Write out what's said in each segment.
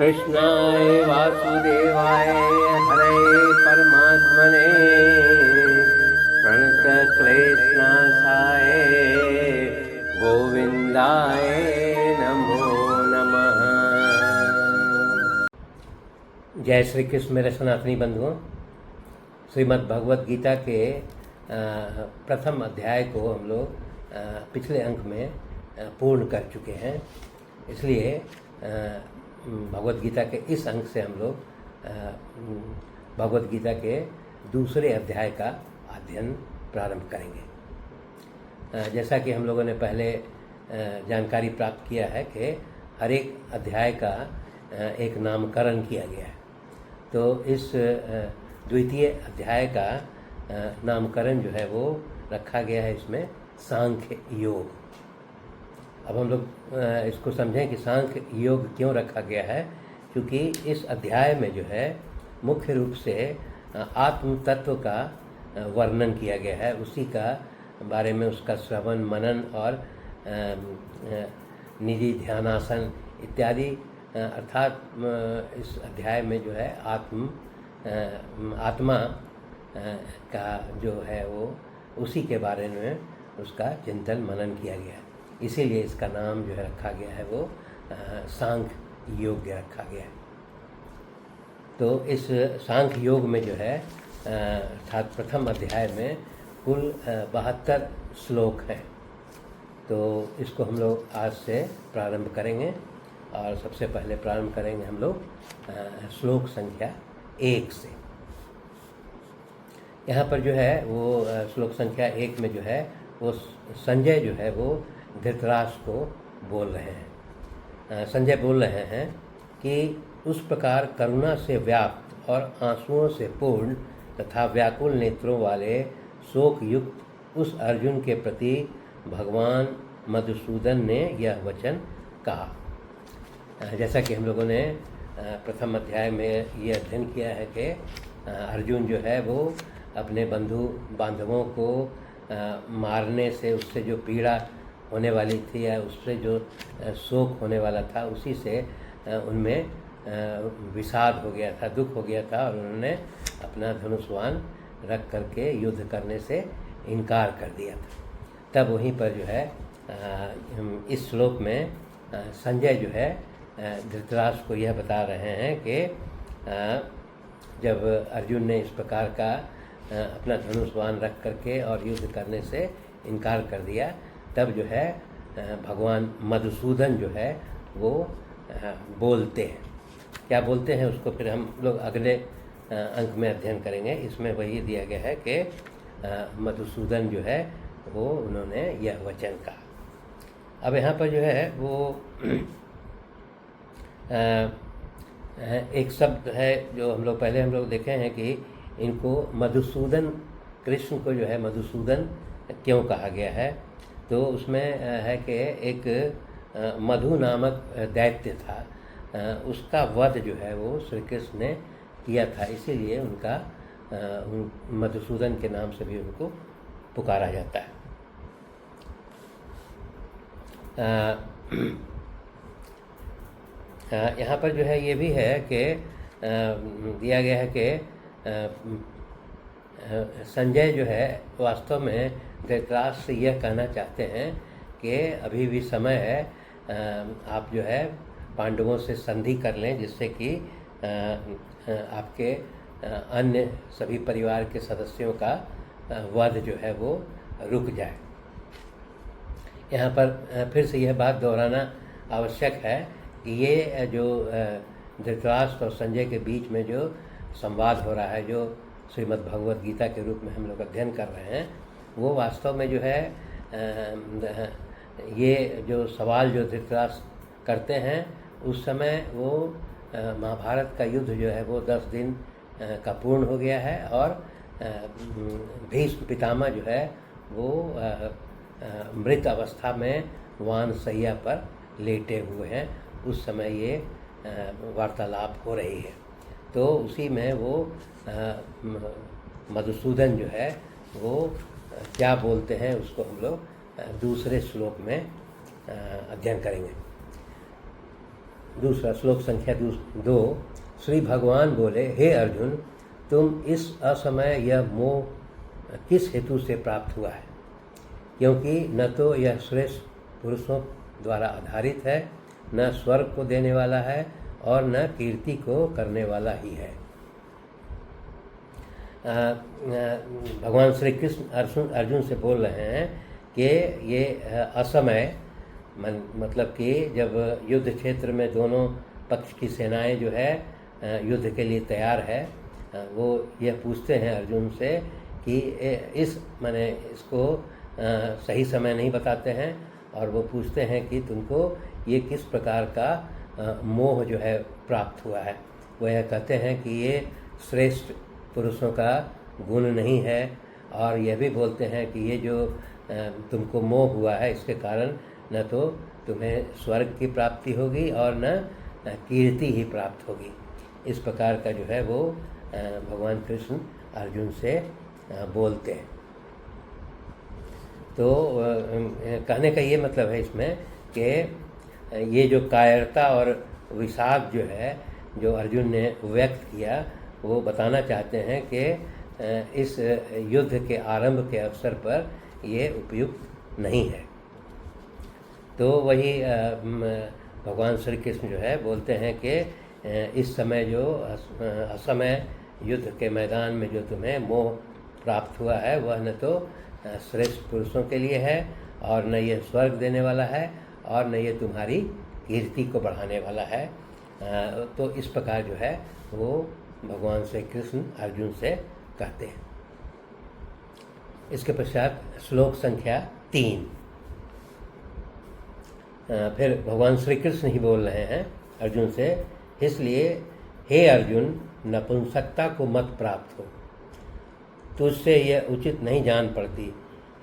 कृष्णाय वासुदेवाय हरे परमात्मने प्रणतक्लेशनाशाय गोविंदाय नमो नमः। जय श्री कृष्ण मेरे सनातनी बंधुओं। श्रीमद् भगवद गीता के प्रथम अध्याय को हम लोग पिछले अंक में पूर्ण कर चुके हैं, इसलिए भगवद गीता के इस अंक से हम लोग भगवद गीता के दूसरे अध्याय का अध्ययन प्रारंभ करेंगे। जैसा कि हम लोगों ने पहले जानकारी प्राप्त किया है कि हर एक अध्याय का एक नामकरण किया गया है, तो इस द्वितीय अध्याय का नामकरण जो है वो रखा गया है इसमें सांख्य योग। अब हम लोग इसको समझें कि सांख्य योग क्यों रखा गया है, क्योंकि इस अध्याय में जो है मुख्य रूप से आत्म तत्व का वर्णन किया गया है, उसी का बारे में उसका श्रवण मनन और निजी ध्यानासन इत्यादि, अर्थात इस अध्याय में जो है आत्मा का जो है वो उसी के बारे में उसका चिंतन मनन किया गया है। इसीलिए इसका नाम जो है रखा गया है वो सांख्य योग रखा गया है। तो इस सांख्य योग में जो है अर्थात प्रथम अध्याय में कुल 72 श्लोक हैं। तो इसको हम लोग आज से प्रारंभ करेंगे और सबसे पहले प्रारंभ करेंगे हम लोग श्लोक संख्या 1 से। यहाँ पर जो है वो श्लोक संख्या 1 में जो है वो संजय जो है वो धृतराष्ट्र को बोल रहे हैं। संजय बोल रहे हैं कि उस प्रकार करुणा से व्याप्त और आंसुओं से पूर्ण तथा व्याकुल नेत्रों वाले शोक युक्त उस अर्जुन के प्रति भगवान मधुसूदन ने यह वचन कहा। जैसा कि हम लोगों ने प्रथम अध्याय में ये अध्ययन किया है कि अर्जुन जो है वो अपने बंधु बांधवों को मारने से उससे जो पीड़ा होने वाली थी या उससे जो शोक होने वाला था, उसी से उनमें विषाद हो गया था, दुख हो गया था और उन्होंने अपना धनुष्वान रख करके युद्ध करने से इनकार कर दिया था। तब वहीं पर जो है इस श्लोक में संजय जो है धृतराष्ट्र को यह बता रहे हैं कि जब अर्जुन ने इस प्रकार का अपना धनुष्वान रख करके और युद्ध करने से इनकार कर दिया, तब जो है भगवान मधुसूदन जो है वो बोलते हैं। क्या बोलते हैं उसको फिर हम लोग अगले अंक में अध्ययन करेंगे। इसमें वही दिया गया है कि मधुसूदन जो है वो उन्होंने यह वचन कहा। अब यहाँ पर जो है वो एक शब्द है जो हम लोग देखे हैं कि इनको मधुसूदन, कृष्ण को जो है मधुसूदन क्यों कहा गया है। तो उसमें है कि एक मधु नामक दैत्य था, उसका वध जो है वो श्री कृष्ण ने किया था, इसीलिए उनका मधुसूदन के नाम से भी उनको पुकारा जाता है। यहाँ पर जो है ये भी है कि दिया गया है कि संजय जो है वास्तव में धृतराष्ट्र से यह कहना चाहते हैं कि अभी भी समय है, आप जो है पांडवों से संधि कर लें, जिससे कि आपके अन्य सभी परिवार के सदस्यों का वध जो है वो रुक जाए। यहाँ पर फिर से यह बात दोहराना आवश्यक है कि ये जो धृतराष्ट्र और संजय के बीच में जो संवाद हो रहा है, जो श्रीमद् भगवद गीता के रूप में हम लोग अध्ययन कर रहे हैं, वो वास्तव में जो है ये जो सवाल जो धृतराष्ट्र करते हैं, उस समय वो महाभारत का युद्ध जो है वो 10 दिन का पूर्ण हो गया है और भीष्म पितामह जो है वो मृत अवस्था में वानसैया पर लेटे हुए हैं। उस समय ये वार्तालाप हो रही है। तो उसी में वो मधुसूदन जो है वो क्या बोलते हैं उसको हम लोग दूसरे श्लोक में अध्ययन करेंगे। दूसरा श्लोक संख्या 2। श्री भगवान बोले, हे अर्जुन, तुम इस असमय यह मोह किस हेतु से प्राप्त हुआ है? क्योंकि न तो यह श्रेष्ठ पुरुषों द्वारा आधारित है, न स्वर्ग को देने वाला है और न कीर्ति को करने वाला ही है। भगवान श्री कृष्ण अर्जुन से बोल रहे हैं कि ये असमय मतलब कि जब युद्ध क्षेत्र में दोनों पक्ष की सेनाएं जो है युद्ध के लिए तैयार है, वो यह पूछते हैं अर्जुन से कि इसको सही समय नहीं बताते हैं, और वो पूछते हैं कि तुमको ये किस प्रकार का मोह जो है प्राप्त हुआ है। वो यह कहते हैं कि ये श्रेष्ठ पुरुषों का गुण नहीं है, और यह भी बोलते हैं कि ये जो तुमको मोह हुआ है, इसके कारण न तो तुम्हें स्वर्ग की प्राप्ति होगी और न कीर्ति ही प्राप्त होगी। इस प्रकार का जो है वो भगवान कृष्ण अर्जुन से बोलते हैं। तो कहने का ये मतलब है इसमें कि ये जो कायरता और विषाद जो है जो अर्जुन ने व्यक्त किया, वो बताना चाहते हैं कि इस युद्ध के आरंभ के अवसर पर ये उपयुक्त नहीं है। तो वही भगवान श्री कृष्ण जो है बोलते हैं कि इस समय जो असमय युद्ध के मैदान में जो तुम्हें मोह प्राप्त हुआ है, वह न तो श्रेष्ठ पुरुषों के लिए है और न ये स्वर्ग देने वाला है और न ये तुम्हारी कीर्ति को बढ़ाने वाला है। तो इस प्रकार जो है वो भगवान श्री कृष्ण अर्जुन से कहते हैं। इसके पश्चात श्लोक संख्या 3। फिर भगवान श्री कृष्ण ही बोल रहे हैं अर्जुन से, इसलिए हे अर्जुन, नपुंसकता को मत प्राप्त हो, तुझसे यह उचित नहीं जान पड़ती।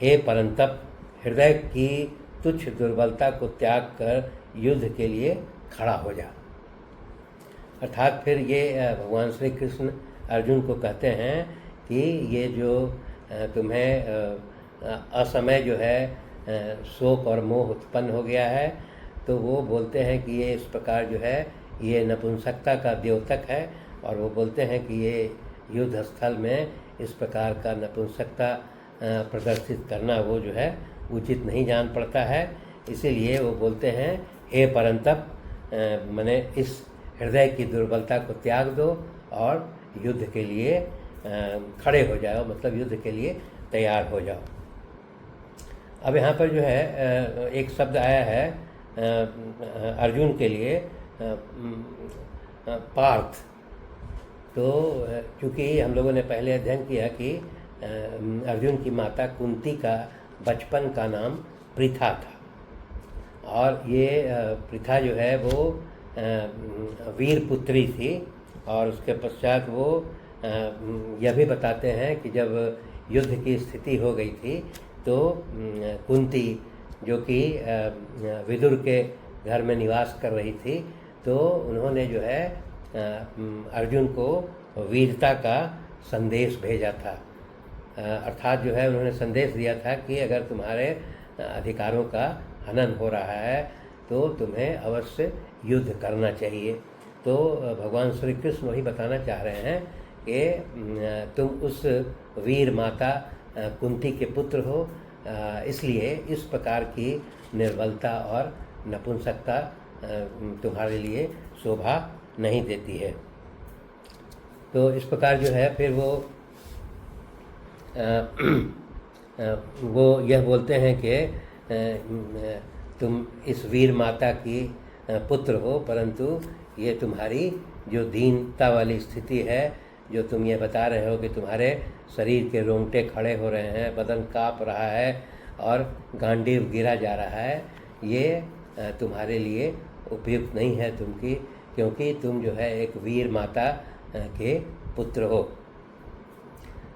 हे परंतप, हृदय की तुच्छ दुर्बलता को त्याग कर युद्ध के लिए खड़ा हो जा। अर्थात फिर ये भगवान श्री कृष्ण अर्जुन को कहते हैं कि ये जो तुम्हें असमय जो है शोक और मोह उत्पन्न हो गया है, तो वो बोलते हैं कि ये इस प्रकार जो है ये नपुंसकता का द्योतक है, और वो बोलते हैं कि ये युद्ध स्थल में इस प्रकार का नपुंसकता प्रदर्शित करना वो जो है उचित नहीं जान पड़ता है। इसीलिए वो बोलते हैं, हे परंतप, माने इस हृदय की दुर्बलता को त्याग दो और युद्ध के लिए खड़े हो जाओ, मतलब युद्ध के लिए तैयार हो जाओ। अब यहाँ पर जो है एक शब्द आया है अर्जुन के लिए, पार्थ। तो चूँकि हम लोगों ने पहले अध्ययन किया कि अर्जुन की माता कुंती का बचपन का नाम पृथा था, और ये पृथा जो है वो वीर पुत्री थी। और उसके पश्चात वो यह भी बताते हैं कि जब युद्ध की स्थिति हो गई थी तो कुंती, जो कि विदुर के घर में निवास कर रही थी, तो उन्होंने जो है अर्जुन को वीरता का संदेश भेजा था। अर्थात जो है उन्होंने संदेश दिया था कि अगर तुम्हारे अधिकारों का हनन हो रहा है तो तुम्हें अवश्य युद्ध करना चाहिए। तो भगवान श्री कृष्ण वही बताना चाह रहे हैं कि तुम उस वीर माता कुंती के पुत्र हो, इसलिए इस प्रकार की निर्बलता और नपुंसकता तुम्हारे लिए शोभा नहीं देती है। तो इस प्रकार जो है फिर वो यह बोलते हैं कि तुम इस वीर माता की पुत्र हो, परंतु ये तुम्हारी जो दीनता वाली स्थिति है, जो तुम ये बता रहे हो कि तुम्हारे शरीर के रोंगटे खड़े हो रहे हैं, बदन काँप रहा है और गांडीव गिरा जा रहा है, ये तुम्हारे लिए उपयुक्त नहीं है क्योंकि तुम जो है एक वीर माता के पुत्र हो।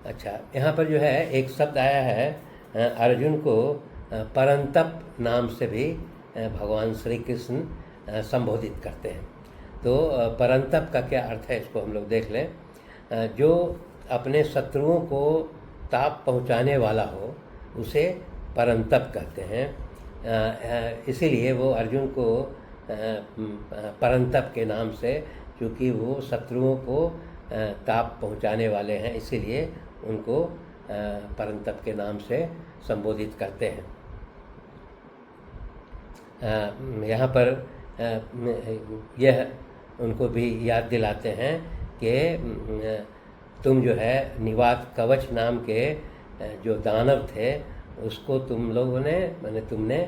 अच्छा, यहाँ पर जो है एक शब्द आया है अर्जुन को परंतप नाम से भी भगवान श्री कृष्ण संबोधित करते हैं। तो परंतप का क्या अर्थ है, इसको हम लोग देख लें। जो अपने शत्रुओं को ताप पहुँचाने वाला हो उसे परंतप कहते हैं। इसीलिए वो अर्जुन को परंतप के नाम से, क्योंकि वो शत्रुओं को ताप पहुंचाने वाले हैं, इसीलिए उनको परंतप के नाम से संबोधित करते हैं। यहाँ पर यह उनको भी याद दिलाते हैं कि तुम जो है निवात कवच नाम के जो दानव थे उसको तुम लोगों ने तुमने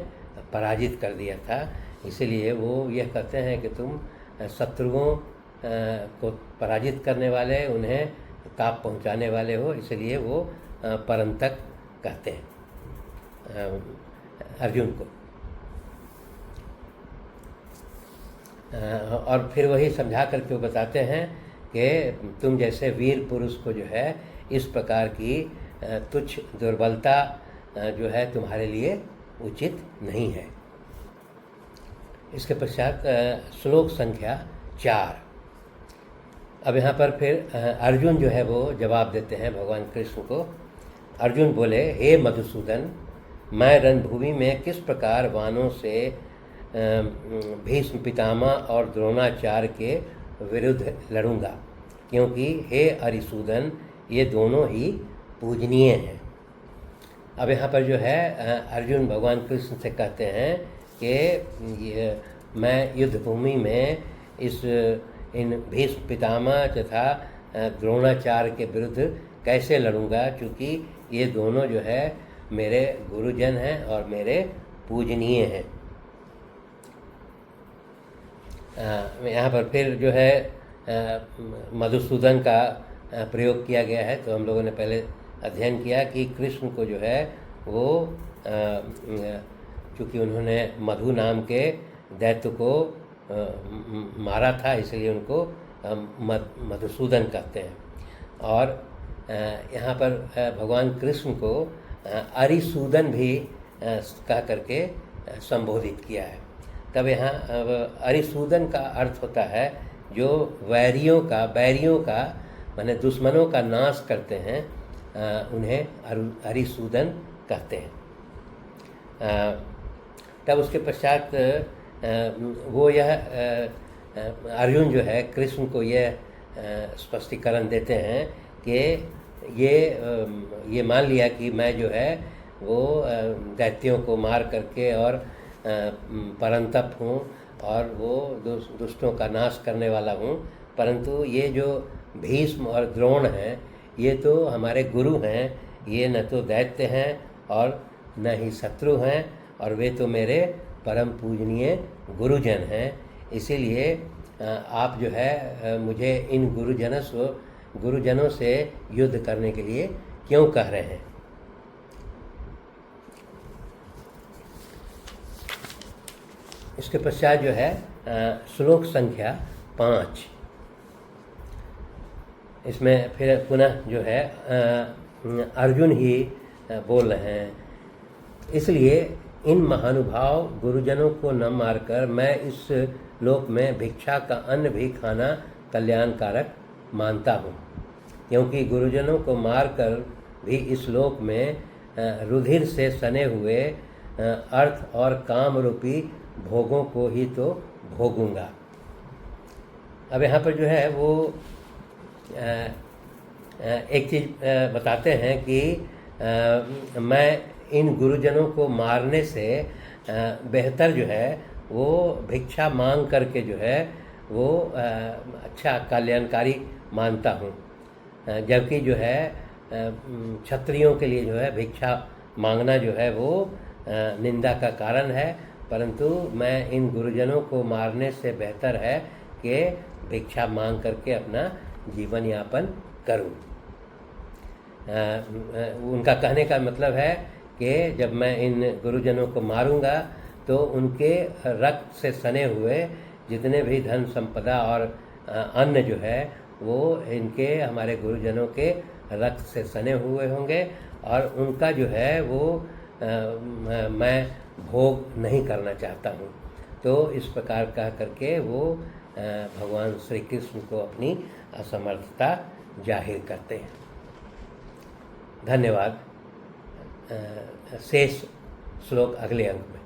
पराजित कर दिया था, इसीलिए वो यह कहते हैं कि तुम शत्रुओं को पराजित करने वाले, उन्हें ताप पहुंचाने वाले हो, इसलिए वो परंतक कहते हैं अर्जुन को। और फिर वही समझा करके वो बताते हैं कि तुम जैसे वीर पुरुष को जो है इस प्रकार की तुच्छ दुर्बलता जो है तुम्हारे लिए उचित नहीं है। इसके पश्चात श्लोक संख्या 4। अब यहाँ पर फिर अर्जुन जो है वो जवाब देते हैं भगवान कृष्ण को। अर्जुन बोले, हे मधुसूदन, मैं रणभूमि में किस प्रकार वानों से भीष्म पितामह और द्रोणाचार्य के विरुद्ध लड़ूंगा, क्योंकि हे अरिसूदन ये दोनों ही पूजनीय हैं। अब यहाँ पर जो है अर्जुन भगवान कृष्ण से कहते हैं कि मैं युद्ध भूमि में इन भीष्म पितामह तथा द्रोणाचार्य के विरुद्ध कैसे लड़ूंगा, क्योंकि ये दोनों जो है मेरे गुरुजन हैं और मेरे पूजनीय हैं। यहाँ पर फिर जो है मधुसूदन का प्रयोग किया गया है। तो हम लोगों ने पहले अध्ययन किया कि कृष्ण को जो है वो चूँकि उन्होंने मधु नाम के दैत्य को मारा था, इसलिए उनको मधुसूदन कहते हैं। और यहाँ पर भगवान कृष्ण को अरिसूदन भी कह करके संबोधित किया है। तब यहाँ अरिसूदन का अर्थ होता है जो बैरियों का माने दुश्मनों का नाश करते हैं, उन्हें अरिसूदन कहते हैं। तब उसके पश्चात वो यह अर्जुन जो है कृष्ण को यह स्पष्टीकरण देते हैं कि ये मान लिया कि मैं जो है वो दैत्यों को मार करके और परंतप हूँ और वो दुष्टों का नाश करने वाला हूँ, परंतु ये जो भीष्म और द्रोण हैं ये तो हमारे गुरु हैं, ये न तो दैत्य हैं और न ही शत्रु हैं, और वे तो मेरे परम पूजनीय गुरुजन हैं। इसीलिए आप जो है मुझे इन गुरुजनों से युद्ध करने के लिए क्यों कह रहे हैं। इसके पश्चात जो है श्लोक संख्या 5। इसमें फिर पुनः जो है अर्जुन ही बोल रहे हैं, इसलिए इन महानुभाव गुरुजनों को न मारकर मैं इस लोक में भिक्षा का अन्न भी खाना कल्याणकारक मानता हूँ, क्योंकि गुरुजनों को मारकर भी इस लोक में रुधिर से सने हुए अर्थ और काम रूपी भोगों को ही तो भोगूंगा। अब यहाँ पर जो है वो एक चीज़ बताते हैं कि मैं इन गुरुजनों को मारने से बेहतर जो है वो भिक्षा मांग करके जो है वो अच्छा कल्याणकारी मानता हूँ, जबकि जो है क्षत्रियों के लिए जो है भिक्षा मांगना जो है वो निंदा का कारण है, परंतु मैं इन गुरुजनों को मारने से बेहतर है कि भिक्षा मांग करके अपना जीवन यापन करूं। उनका कहने का मतलब है कि जब मैं इन गुरुजनों को मारूंगा तो उनके रक्त से सने हुए जितने भी धन संपदा और अन्न जो है वो इनके हमारे गुरुजनों के रक्त से सने हुए होंगे, और उनका जो है वो मैं भोग नहीं करना चाहता हूँ। तो इस प्रकार कह करके वो भगवान श्री कृष्ण को अपनी असमर्थता जाहिर करते हैं। धन्यवाद। शेष श्लोक अगले अंक में।